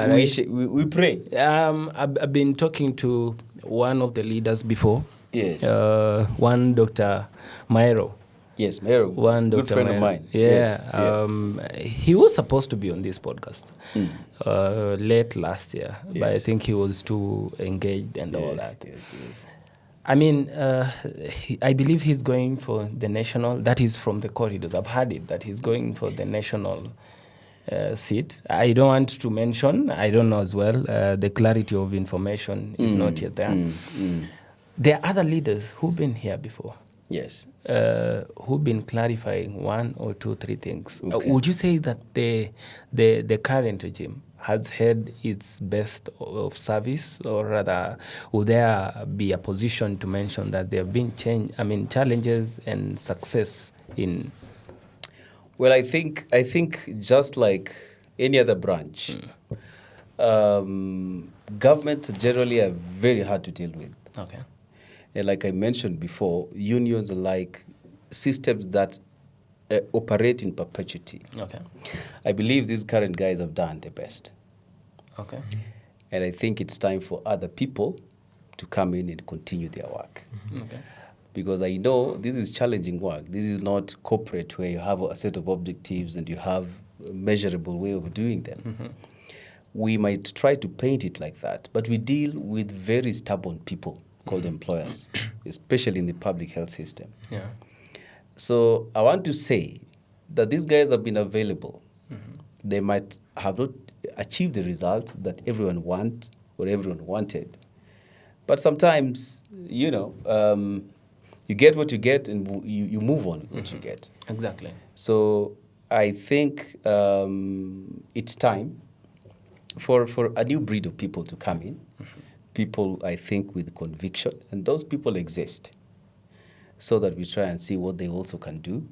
right? we pray. I've been talking to one of the leaders before. Yes. One Dr. Mairo. Yes, Mairo. One good Dr. friend Mairo. of mine. Yeah. Yes. He was supposed to be on this podcast late last year, but I think he was too engaged and all that. Yes. I mean, I believe he's going for the national. That is from the corridors. I've heard it that he's going for the national seat. I don't want to mention. I don't know as well. The clarity of information is not yet there. There are other leaders who've been here before. Yes. Who've been clarifying 1 or 2, 3 things. Okay. Would you say that the current regime has had its best of service, or rather, would there be a position to mention that there have been challenges and success in? Well, I think just like any other branch, governments generally are very hard to deal with. Okay. And like I mentioned before, unions are like systems that operate in perpetuity. Okay. I believe these current guys have done their best. Okay. And I think it's time for other people to come in and continue their work. Okay. Because I know this is challenging work. This is not corporate where you have a set of objectives and you have a measurable way of doing them. We might try to paint it like that, but we deal with very stubborn people called employers, especially in the public health system. Yeah. So I want to say that these guys have been available. They might have not achieved the results that everyone wants or everyone wanted. But sometimes, you get what you get and you move on with what you get. Exactly. So I think it's time for a new breed of people to come in. People, I think, with conviction. And those people exist so that we try and see what they also can do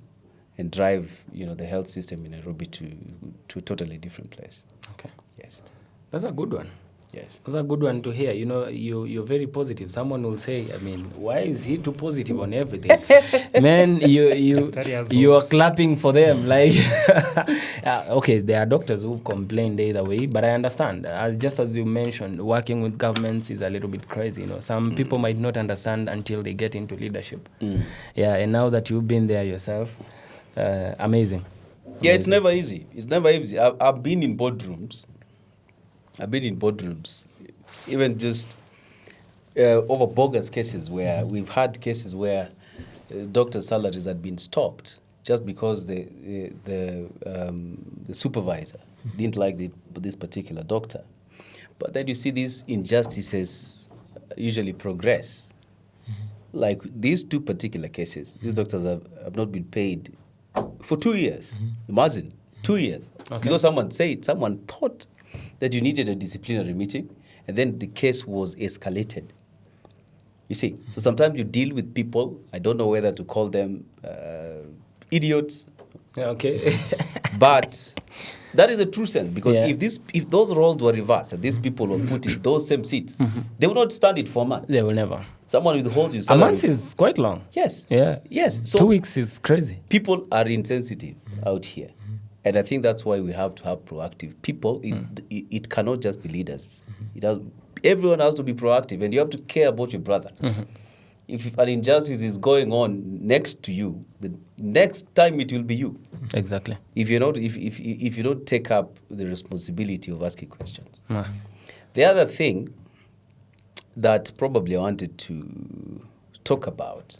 and drive, the health system in Nairobi to a totally different place. Okay. Yes. That's a good one. Yes. That's a good one to hear. You're very positive. Someone will say, why is he too positive on everything? Man, you are clapping for them. Like, okay, there are doctors who've complained either way, but I understand. Just as you mentioned, working with governments is a little bit crazy. Some people might not understand until they get into leadership. Yeah, and now that you've been there yourself, amazing. Yeah, it's never easy. I've been in boardrooms. Even just over bogus cases where we've had cases where doctors' salaries had been stopped just because the supervisor didn't like this particular doctor. But then you see these injustices usually progress. Like these 2 particular cases, these doctors have not been paid for 2 years. Imagine, 2 years. Okay. Because someone thought that you needed a disciplinary meeting, and then the case was escalated. You see, so sometimes you deal with people, I don't know whether to call them idiots. Yeah, okay. But that is a true sense, because Yeah. if those roles were reversed and these people were put in those same seats, they would not stand it for a month. They will never. Someone withholds you A salary. month is quite long. Yes. Yeah. Yes. So 2 weeks is crazy. people are insensitive out here. And I think that's why we have to have proactive people. It cannot just be leaders. Everyone has to be proactive, and you have to care about your brother. If an injustice is going on next to you, the next time it will be you. Exactly. If you don't take up the responsibility of asking questions. Ah. The other thing that probably I wanted to talk about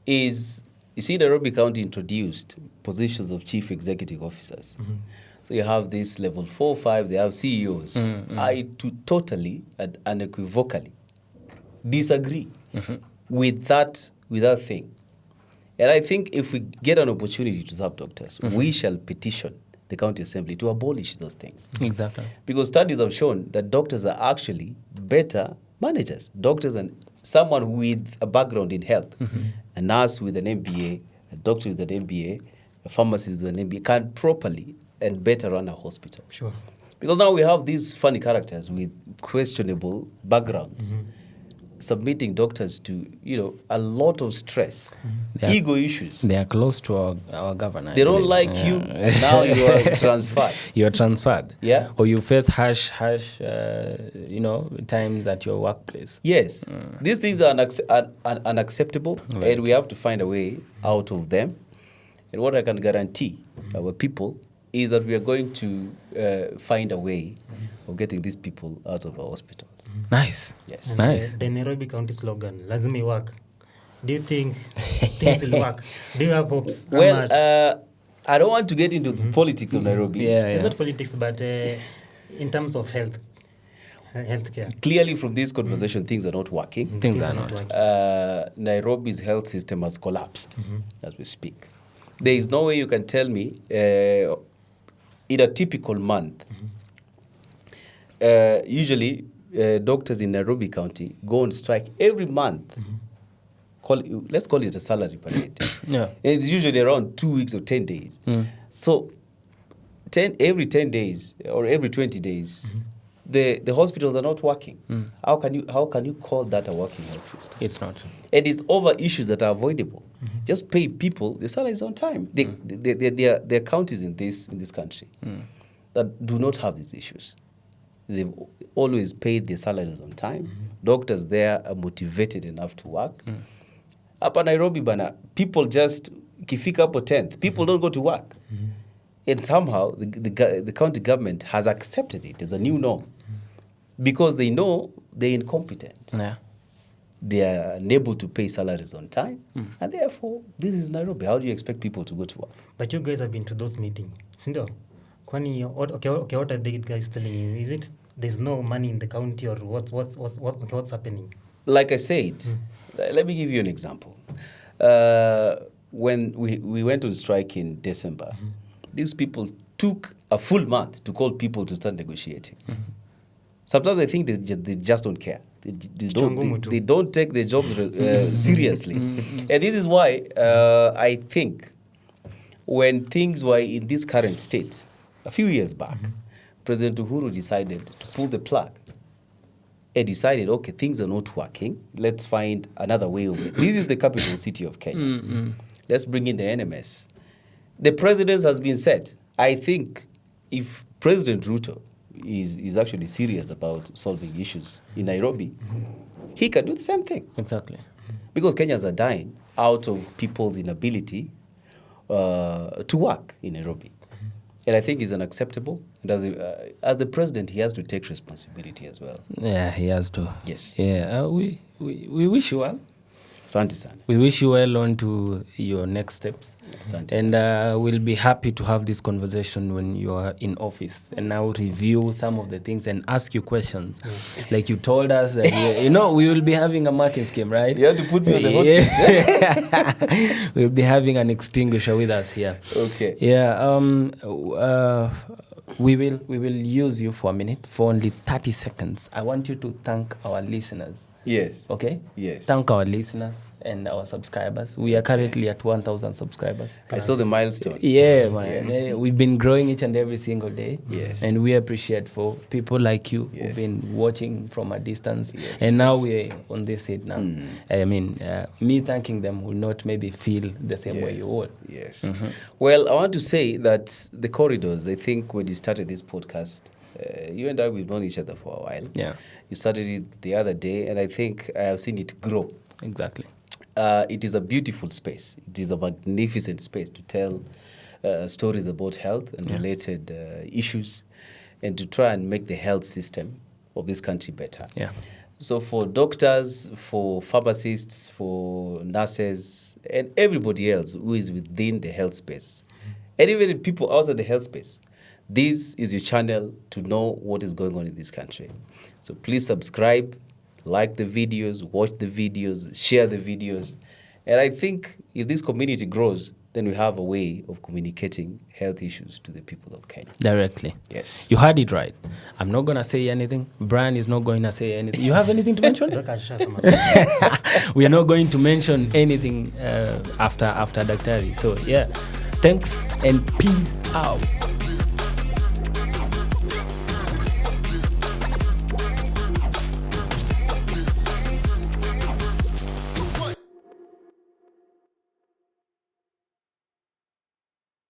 is, you see, Nairobi County introduced positions of chief executive officers. So you have this level 4, 5, they have CEOs. I totally and unequivocally disagree with that thing. And I think if we get an opportunity to serve doctors, we shall petition the county assembly to abolish those things. Exactly. Because studies have shown that doctors are actually better managers. Doctors and someone with a background in health, a nurse with an MBA, a doctor with an MBA, a pharmacist with an MBA, can properly and better run a hospital. Sure. Because now we have these funny characters with questionable backgrounds submitting doctors to, a lot of stress, ego issues. They are close to our governor. They don't like you, and now you are transferred. You are transferred. Yeah. Or you face harsh, times at your workplace. Yes. These things are unacceptable, Right. and we have to find a way out of them. And what I can guarantee our people is that we are going to find a way of getting these people out of our hospitals. Nice. Yes. And Nice. the Nairobi County slogan, lazima work. Do you think things will work? Do you have hopes? Well, I don't want to get into the politics of Nairobi. Yeah. Not politics, but in terms of healthcare. Clearly, from this conversation, things are not working. Things are not. working. Nairobi's health system has collapsed as we speak. There is no way you can tell me in a typical month, usually doctors in Nairobi County go on strike every month. Let's call it a salary parade. Yeah. And it's usually around 2 weeks or 10 days. So every 10 days or every 20 days, the hospitals are not working. How can you call that a working health system? It's not. And it's over issues that are avoidable. Just pay people the salaries on time. There are counties in this country that do not have these issues. They've always paid their salaries on time. Doctors there are motivated enough to work. Hapa Nairobi bana, people just kifika hapo 10th, people don't go to work. And somehow the county government has accepted it as a new norm because they know they're incompetent. Yeah. They are unable to pay salaries on time. And therefore, this is Nairobi. How do you expect people to go to work? But you guys have been to those meetings, Sindo? Kwani, okay, what are the guys telling you? Is it there's no money in the county, or what's happening? Like I said, let me give you an example. When we went on strike in December, these people took a full month to call people to start negotiating. Sometimes I think they just don't care. They don't take their job seriously. And this is why I think when things were in this current state, a few years back, President Uhuru decided to pull the plug and decided, okay, things are not working. Let's find another way of it. This is the capital city of Kenya. Let's bring in the NMS. The precedence has been set. I think if President Ruto is actually serious about solving issues in Nairobi, he can do the same thing. Exactly. Because Kenyans are dying out of people's inability to work in Nairobi. And I think it's unacceptable. And as the president, he has to take responsibility as well. Yeah, he has to. Yes. Yeah, we wish you well. Asante sana. We wish you well on to your next steps. Asante And we'll be happy to have this conversation when you are in office and now review some of the things and ask you questions. Like you told us that, we will be having a marking scheme, right? You have to put me on the hot seat. We'll be having an extinguisher with us here. Okay. Yeah. We will use you for a minute, for only 30 seconds. I want you to thank our listeners. Yes. Okay? Yes. Thank our listeners and our subscribers. We are currently at 1,000 subscribers. I saw the milestone. Yeah, man. Yes. We've been growing each and every single day. Yes. And we appreciate for people like you Yes. who've been watching from a distance. Yes. And now we're on this seat now. I mean, me thanking them will not maybe feel the same way you all. Yes. Well, I want to say that the corridors, I think when you started this podcast, you and I, we've known each other for a while. Yeah. You started it the other day, and I think I have seen it grow. Exactly. It is a beautiful space. It is a magnificent space to tell stories about health and related issues, and to try and make the health system of this country better. Yeah. So for doctors, for pharmacists, for nurses, and everybody else who is within the health space, and even people outside the health space, this is your channel to know what is going on in this country. So please subscribe, like the videos, watch the videos, share the videos. And I think if this community grows, then we have a way of communicating health issues to the people of Kenya. Directly. Yes. You heard it right. I'm not going to say anything. Brian is not going to say anything. You have anything to mention? We are not going to mention anything after Daktari. So, yeah. Thanks and peace out.